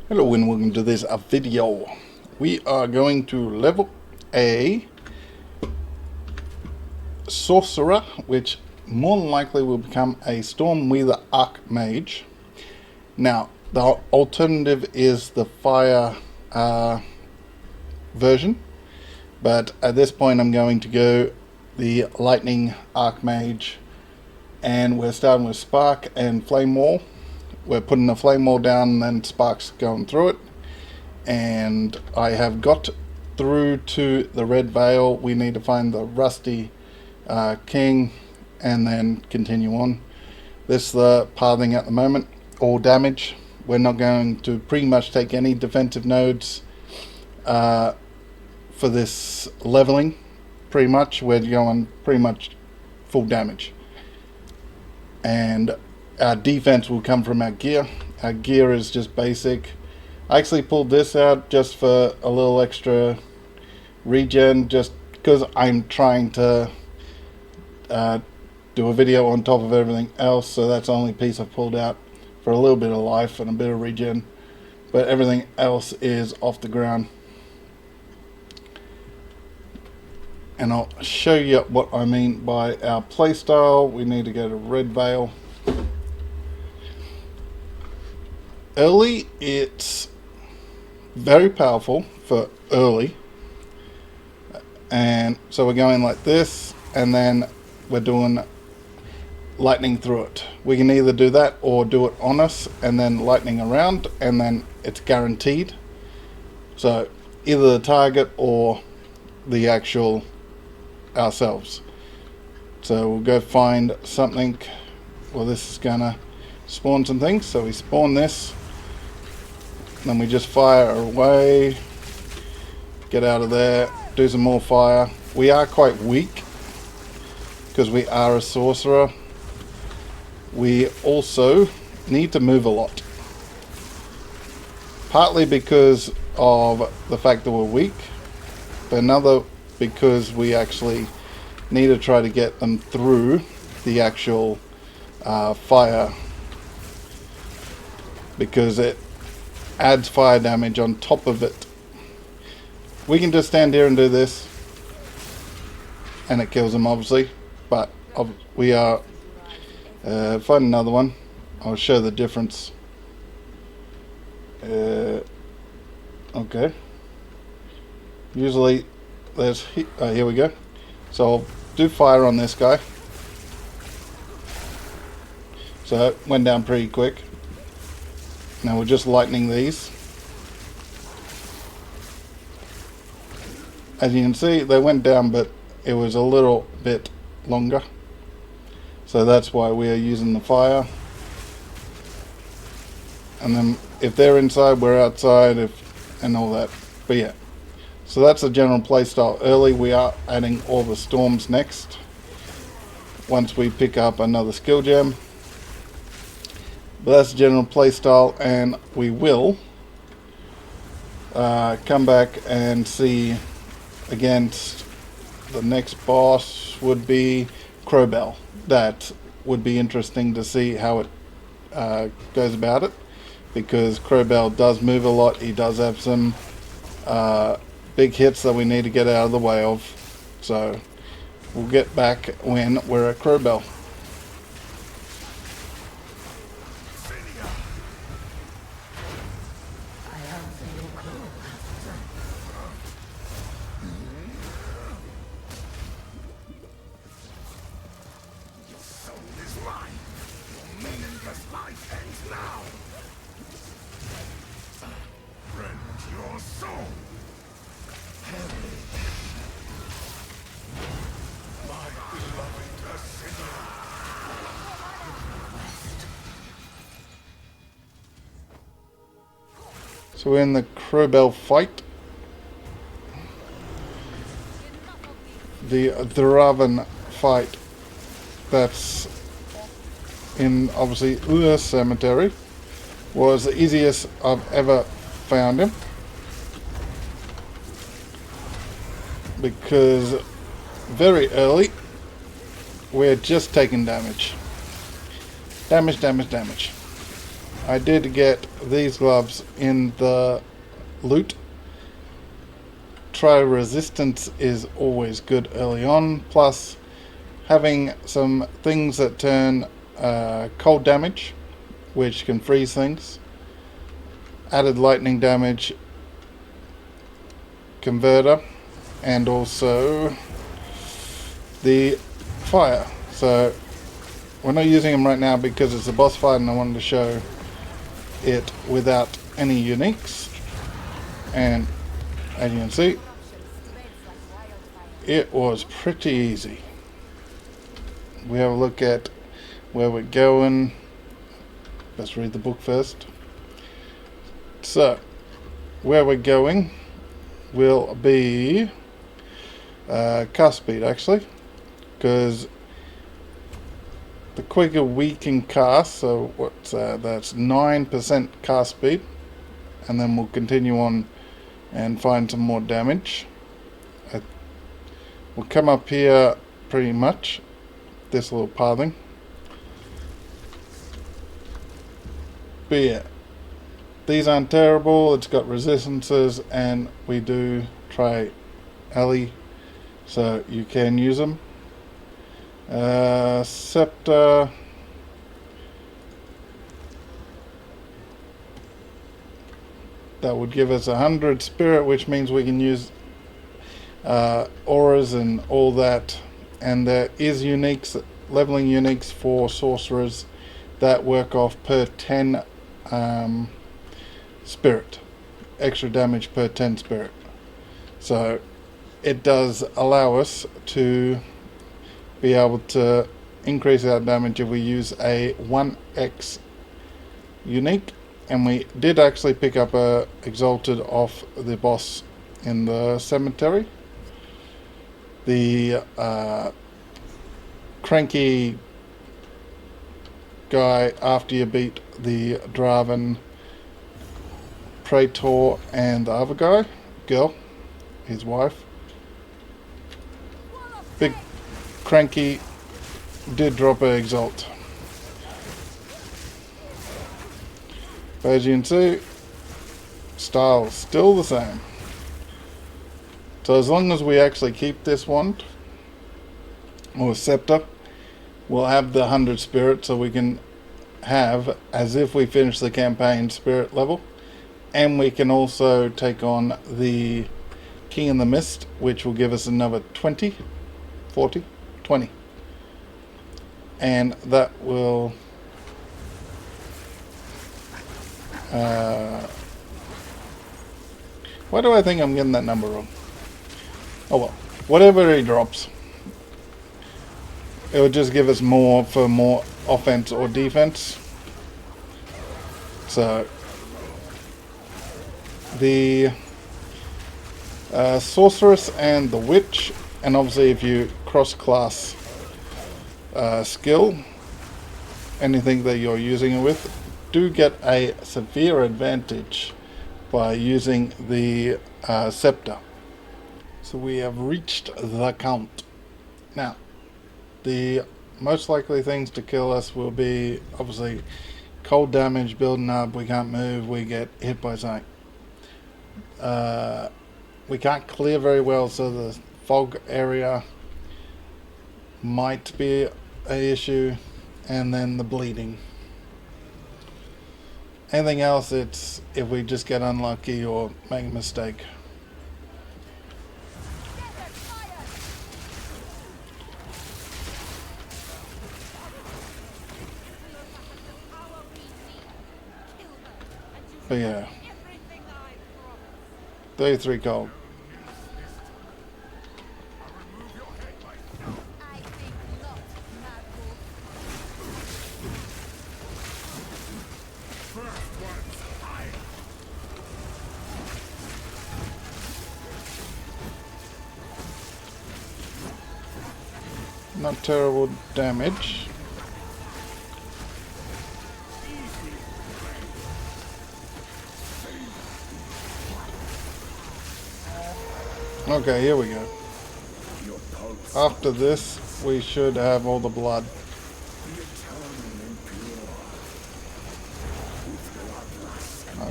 Hello and welcome to this video. We are going to level a sorcerer, which more than likely will become a Stormweather Archmage. Now, the alternative is the fire version, but at this point I'm going to go the lightning Archmage, and we're starting with Spark and Flame Wall. We're putting the flame wall down and then sparks going through it. And I have got through to the red veil. We need to find the rusty king and then continue on. This is the pathing at the moment. All damage. We're not going to pretty much take any defensive nodes for this leveling. Pretty much we're going pretty much full damage. And our defense will come from our gear. Our gear is just basic. I actually pulled this out just for a little extra regen, just because I'm trying to do a video on top of everything else, so that's the only piece I've pulled out for a little bit of life and a bit of regen, but everything else is off the ground. And I'll show you what I mean by our playstyle. We need to go to red veil. Early, it's very powerful for early, and so we're going like this, and then we're doing lightning through it. We can either do that or do it on us and then lightning around, and then it's guaranteed. So either the target or the actual ourselves. So we'll go find something. Well, this is gonna spawn some things, so we spawn this. Then we just fire away, get out of there, do some more fire. We are quite weak because we are a sorcerer. We also need to move a lot, partly because of the fact that we're weak, but another because we actually need to try to get them through the actual fire, because it adds fire damage on top of it. We can just stand here and do this and it kills them, obviously, but we are find another one. I'll show the difference. Okay, usually there's here we go. So I'll do fire on this guy, so it went down pretty quick. Now we're just lightning these. As you can see, they went down, but it was a little bit longer. So that's why we are using the fire. And then if they're inside, we're outside, and all that. But yeah, so that's the general playstyle. Early, we are adding all the storms next, once we pick up another skill gem. But that's the general playstyle, and we will come back and see against the next boss would be Crowbell. That would be interesting to see how it goes about it, because Crowbell does move a lot. He does have some big hits that we need to get out of the way of. So we'll get back when we're at Crowbell. So we're in the Crowbell fight. The Raven fight. That's in, obviously, the cemetery. Was the easiest I've ever found him, because very early we're just taking damage. Damage. I did get these gloves in the loot. Try resistance is always good early on, plus having some things that turn cold damage, which can freeze things, added lightning damage converter, and also the fire. So we're not using them right now because it's a boss fight and I wanted to show it without any uniques. And as you can see, it was pretty easy. We have a look at where we're going. Let's read the book first. So, where we're going will be cast speed, actually, because the quicker we can cast, so what's that's 9% cast speed, and then we'll continue on and find some more damage. We'll come up here pretty much, this little pathing. But yeah, these aren't terrible. It's got resistances, and we do try alley, so you can use them. Scepter. That would give us 100 spirit, which means we can use auras and all that. And there is uniques, leveling uniques for sorcerers that work off per 10 spirit, extra damage per 10 spirit. So it does allow us to be able to increase our damage if we use a 1x unique. And we did actually pick up a exalted off the boss in the cemetery. The cranky guy after you beat the Draven Praetor and the other girl, his wife. Big cranky did drop an exalt. But as you can see, style still the same. So as long as we actually keep this wand or scepter, we'll have the 100 spirit, so we can have, as if we finish the campaign, spirit level. And we can also take on the King in the Mist, which will give us another 20, 40, 20. And that will why do I think I'm getting that number wrong? Oh well, whatever he drops, it will just give us more for more offense or defense. So the sorceress and the witch, and obviously if you cross-class skill, anything that you're using it with, do get a severe advantage by using the scepter. So we have reached the count. Now, the most likely things to kill us will be obviously cold damage building up, we can't move, we get hit by something. We can't clear very well, so the fog area might be an issue, and then the bleeding. Anything else, it's if we just get unlucky or make a mistake. But yeah, 33 gold. Not terrible damage. Okay, here we go. After this, we should have all the blood.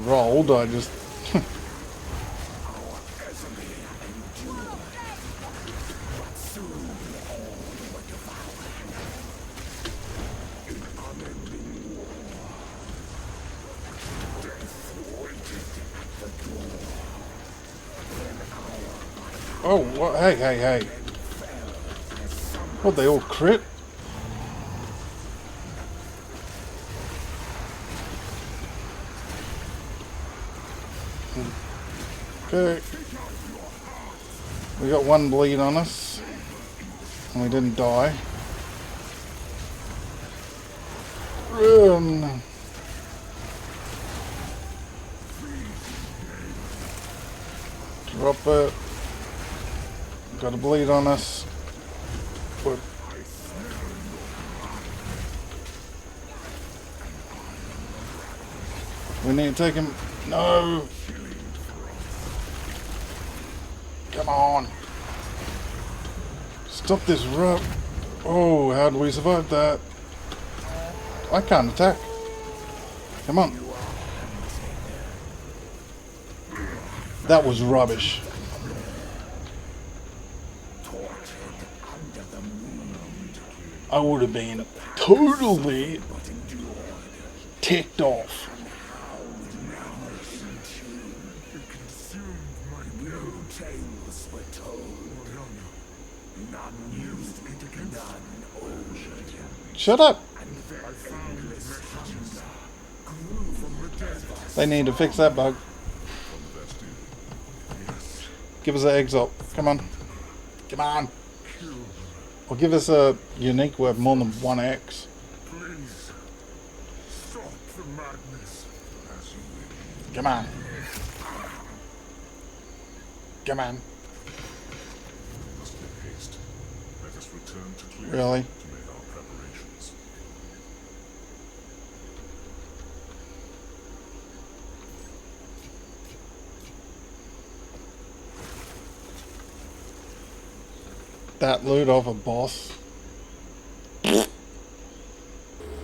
rolled, I just... Oh, what? Hey, hey, hey. What, they all crit? Okay. We got one bleed on us. And we didn't die. Run! Drop it. Got a bleed on us. But we need to take him. No! Come on! Stop this rub. Oh, how do we survive that? I can't attack. Come on. That was rubbish. I would have been totally ticked off. Shut up! They need to fix that bug. Give us an Exile. Come on. Come on. Or give us a unique with more than 1x. Please stop the madness. Come on. Come on. We must make haste. Let us return to clear Really? to make our preparations. That loot off a boss.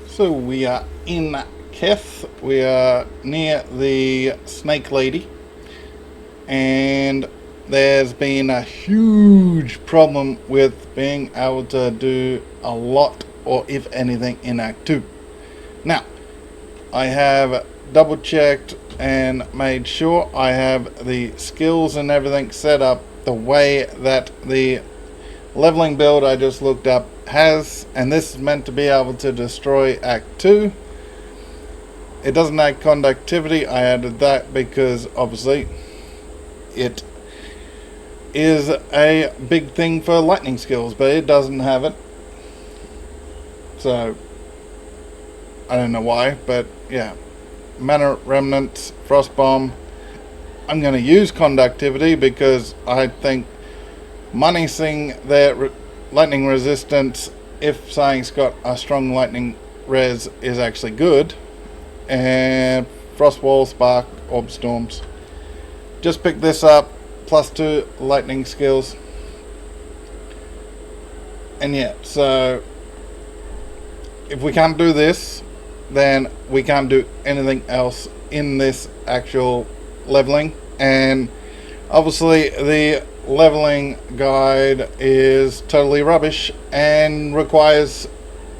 So we are in Keth. We are near the Snake Lady. And there's been a huge problem with being able to do a lot, or if anything, in Act 2. Now, I have double checked and made sure I have the skills and everything set up the way that the leveling build I just looked up has, and this is meant to be able to destroy Act 2. It doesn't add conductivity. I added that because obviously it is a big thing for lightning skills, but it doesn't have it. So I don't know why, but yeah. Mana Remnants, Frost Bomb. I'm going to use conductivity because I think minusing their lightning resistance, if something's got a strong lightning res, is actually good. And Frost Wall, Spark, Orb Storms. Just pick this up, +2 lightning skills. And yeah, so if we can't do this, then we can't do anything else in this actual leveling. And obviously the leveling guide is totally rubbish and requires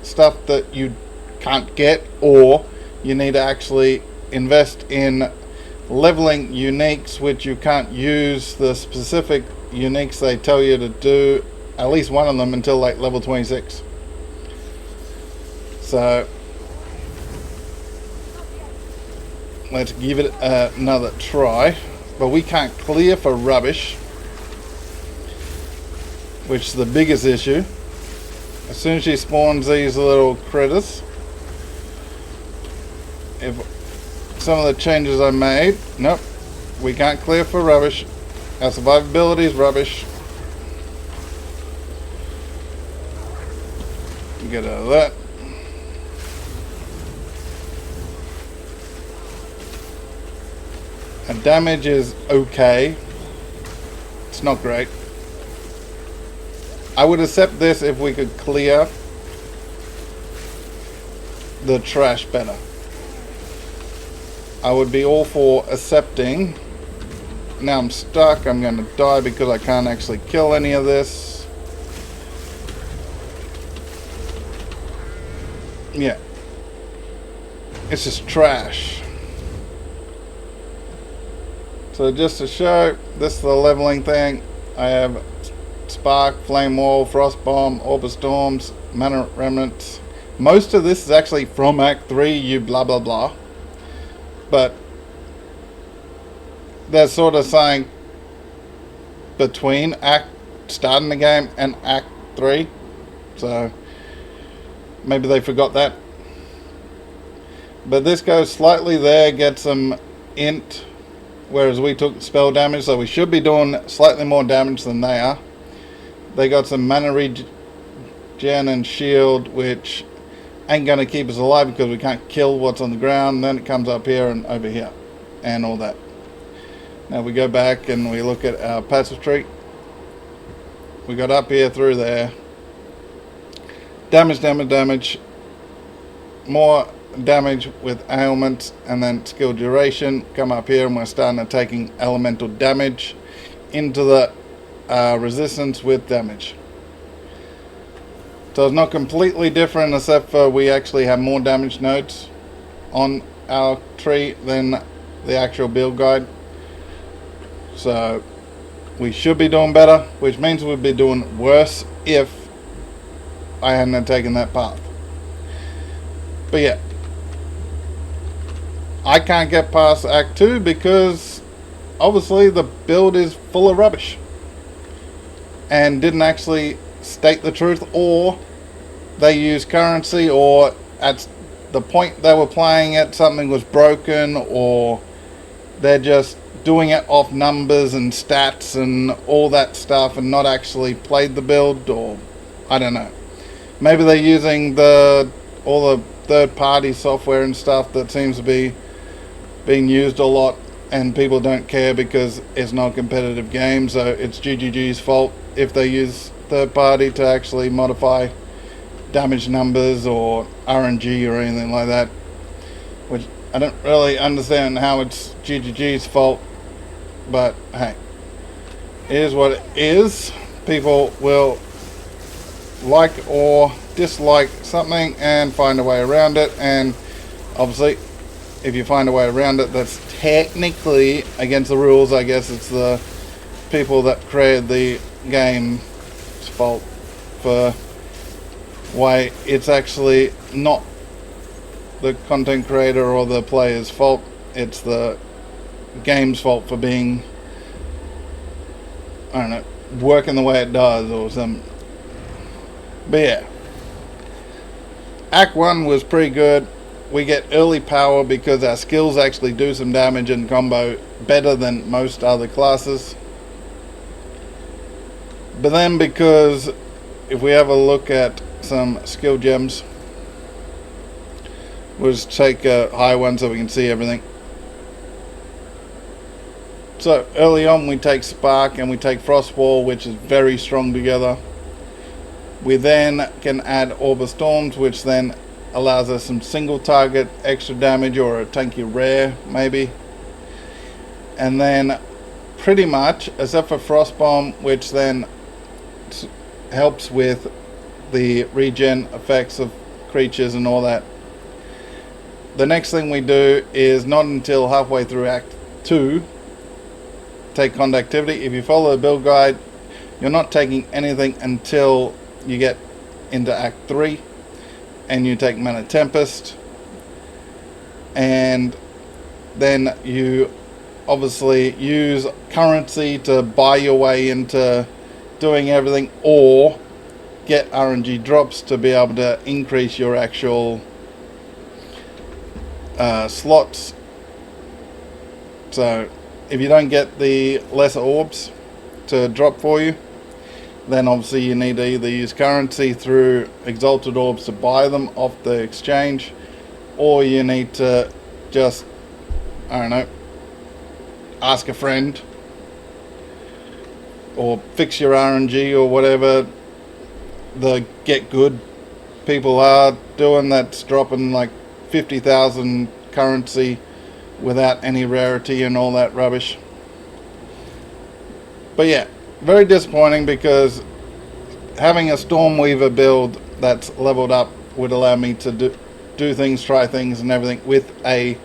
stuff that you can't get, or you need to actually invest in leveling uniques, which you can't use the specific uniques they tell you to do, at least one of them, until like level 26. So let's give it another try. But we can't clear for rubbish, which is the biggest issue. As soon as she spawns these little critters, if some of the changes I made, nope, we can't clear for rubbish. Our survivability is rubbish. Get out of that. And damage is okay. It's not great. I would accept this if we could clear the trash better. I would be all for accepting. Now I'm stuck. I'm going to die because I can't actually kill any of this. Yeah. It's just trash. So just to show, this is the leveling thing. I have Spark, Flame Wall, Frost Bomb, Orb of Storms, Mana Remnants. Most of this is actually from Act 3, you blah blah blah. But they're sort of saying between starting the game and Act 3. So maybe they forgot that. But this goes slightly there, gets some int, whereas we took spell damage, so we should be doing slightly more damage than they are. They got some mana regen and shield, which ain't going to keep us alive because we can't kill what's on the ground. Then it comes up here and over here and all that. Now we go back and we look at our passive tree. We got up here through there. Damage. More damage with ailments, and then skill duration. Come up here and we're starting to taking elemental damage into the resistance with damage. So it's not completely different, except for we actually have more damage nodes on our tree than the actual build guide. So we should be doing better, which means we'd be doing worse if I hadn't taken that path. But yeah, I can't get past Act 2 because obviously the build is full of rubbish and didn't actually state the truth, or they use currency, or at the point they were playing it something was broken, or they're just doing it off numbers and stats and all that stuff and not actually played the build, or I don't know. Maybe they're using all the third-party software and stuff that seems to be being used a lot, and people don't care because it's not a competitive game, so it's GGG's fault if they use third-party to actually modify damage numbers or RNG or anything like that, which I don't really understand how it's GGG's fault, but hey, it is what it is. People will like or dislike something and find a way around it, and obviously if you find a way around it that's technically against the rules, I guess it's the people that created the game's fault for why it's actually not the content creator or the player's fault. It's the game's fault for being, I don't know, working the way it does or something. But yeah, Act 1 was pretty good. We get early power because our skills actually do some damage and combo better than most other classes. But then, because if we have a look at some skill gems, we'll just take a high one so we can see everything. So early on we take Spark and we take Frost Wall, which is very strong together. We then can add Orb of Storms, which then allows us some single target extra damage, or a tanky rare maybe. And then pretty much, except for Frost Bomb, which then helps with the regen effects of creatures and all that, the next thing we do is not until halfway through Act 2 take Conductivity. If you follow the build guide, you're not taking anything until you get into Act 3 and you take Mana Tempest, and then you obviously use currency to buy your way into doing everything, or get RNG drops to be able to increase your actual slots. So if you don't get the lesser orbs to drop for you, then obviously you need to either use currency through Exalted Orbs to buy them off the exchange, or you need to just, I don't know, ask a friend or fix your RNG or whatever the get good people are doing, that's dropping like 50,000 currency without any rarity and all that rubbish. But yeah, very disappointing, because having a Stormweaver build that's leveled up would allow me to do things, try things and everything with a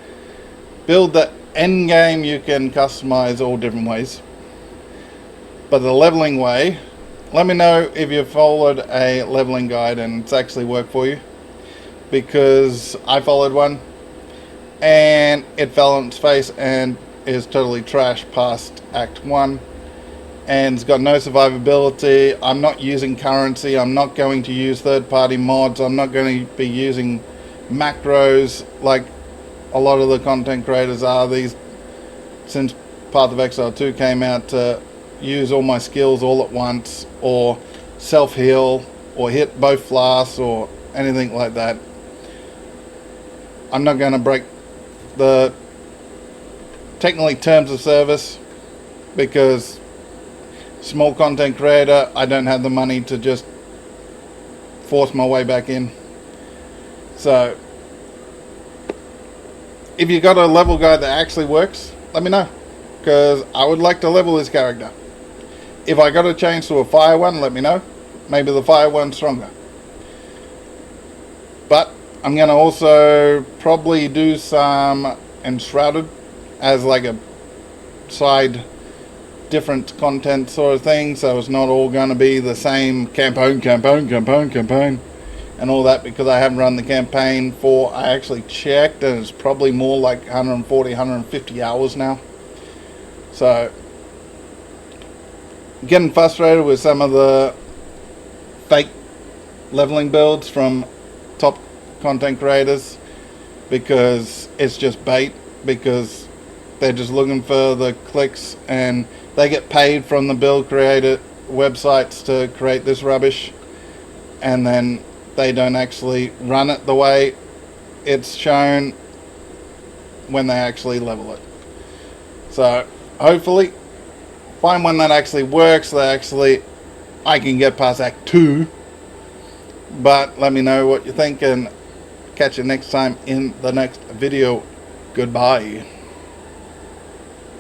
build that end game you can customize all different ways. But the leveling way, let me know if you followed a leveling guide and it's actually worked for you, because I followed one and it fell on its face and is totally trash past Act 1 and it's got no survivability. I'm not using currency, I'm not going to use third-party mods, I'm not going to be using macros like a lot of the content creators are these since Path of Exile 2 came out, to use all my skills all at once, or self-heal, or hit both flasks, or anything like that. I'm not going to break the technically terms of service, because small content creator, I don't have the money to just force my way back in. So if you got a level guide that actually works, let me know, because I would like to level this character. If I got to change to a fire one, let me know. Maybe the fire one's stronger. But I'm going to also probably do some Enshrouded as like a side different content sort of thing, so it's not all going to be the same campaign and all that, because I haven't run the campaign for, I actually checked, and it's probably more like 140, 150 hours now. So getting frustrated with some of the fake leveling builds from top content creators, because it's just bait, because they're just looking for the clicks and they get paid from the build creator websites to create this rubbish, and then they don't actually run it the way it's shown when they actually level it. So hopefully find one that actually works, that I can get past Act 2. But let me know what you think, and catch you next time in the next video. Goodbye.